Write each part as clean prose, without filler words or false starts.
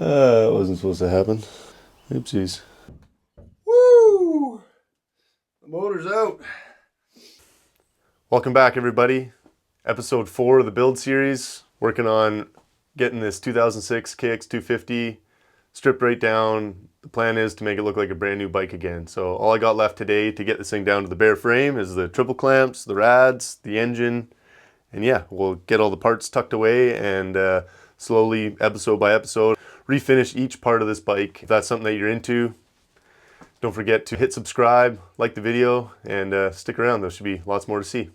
It wasn't supposed to happen. Oopsies. Woo! The motor's out. Welcome back, everybody. Episode 4 of the build series. Working on getting this 2006 KX250 stripped right down. The plan is to make it look like a brand new bike again. So all I got left today to get this thing down to the bare frame is the triple clamps, the rads, the engine, and yeah, we'll get all the parts tucked away and slowly, episode by episode, refinish each part of this bike. If that's something that you're into, don't forget to hit subscribe, like the video, and stick around. There should be lots more to see.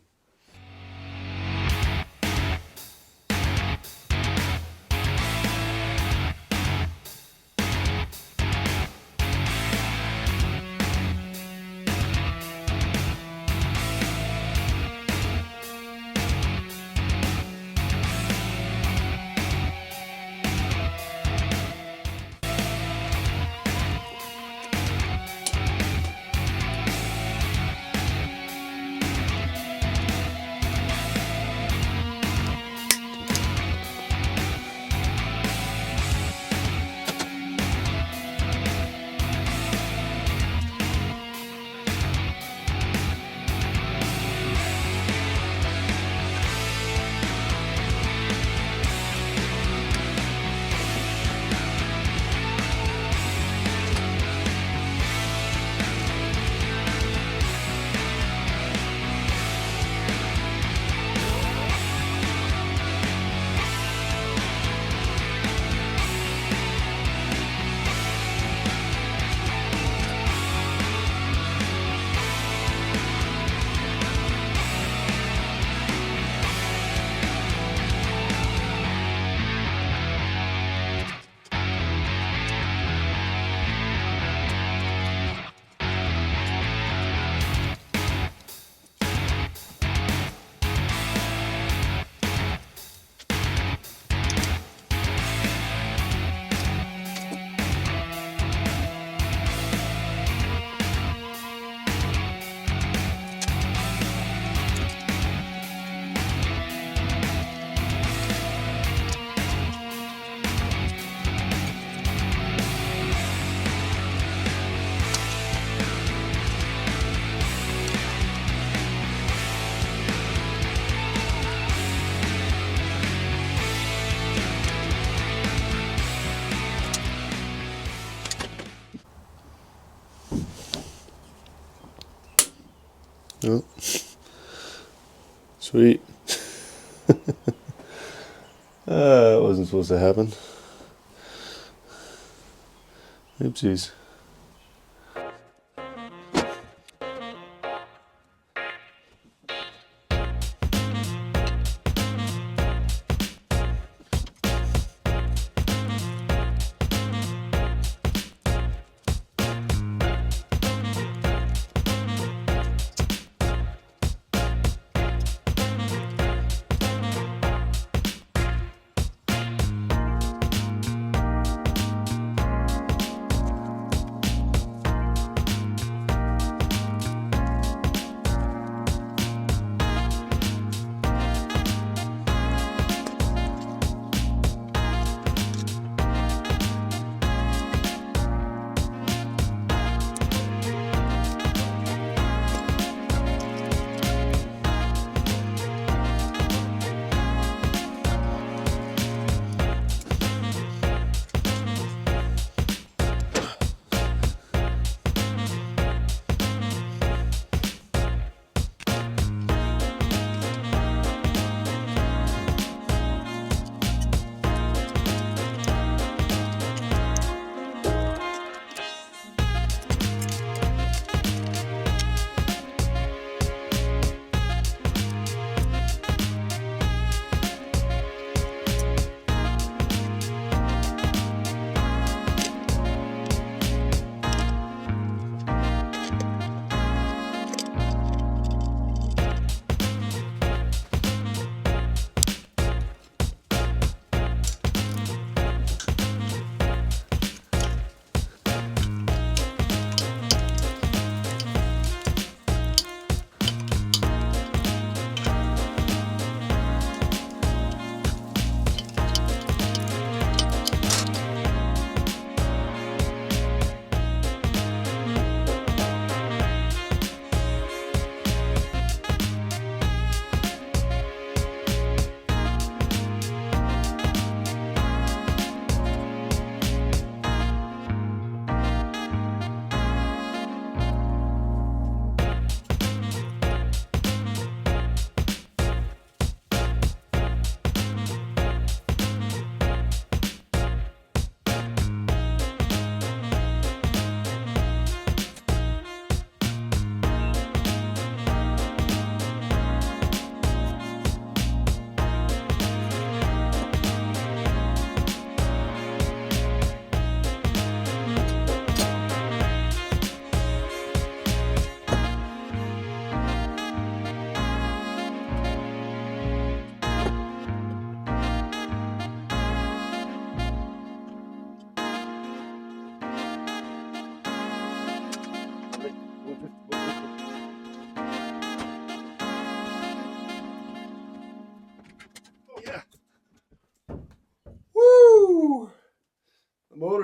Oh. Sweet. It wasn't supposed to happen. Oopsies.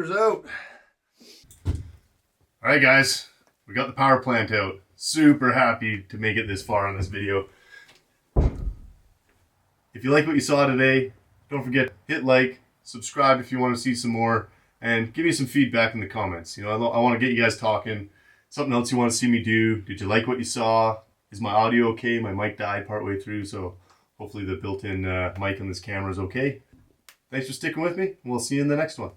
Motor's out. Alright guys, we got the power plant out. Super happy to make it this far on this video. If you like what you saw today, don't forget, hit like, subscribe if you want to see some more, and give me some feedback in the comments. You know, I want to get you guys talking. Something else you want to see me do? Did you like what you saw? Is my audio okay? My mic died partway through, so hopefully the built-in mic on this camera is okay. Thanks for sticking with me. We'll see you in the next one.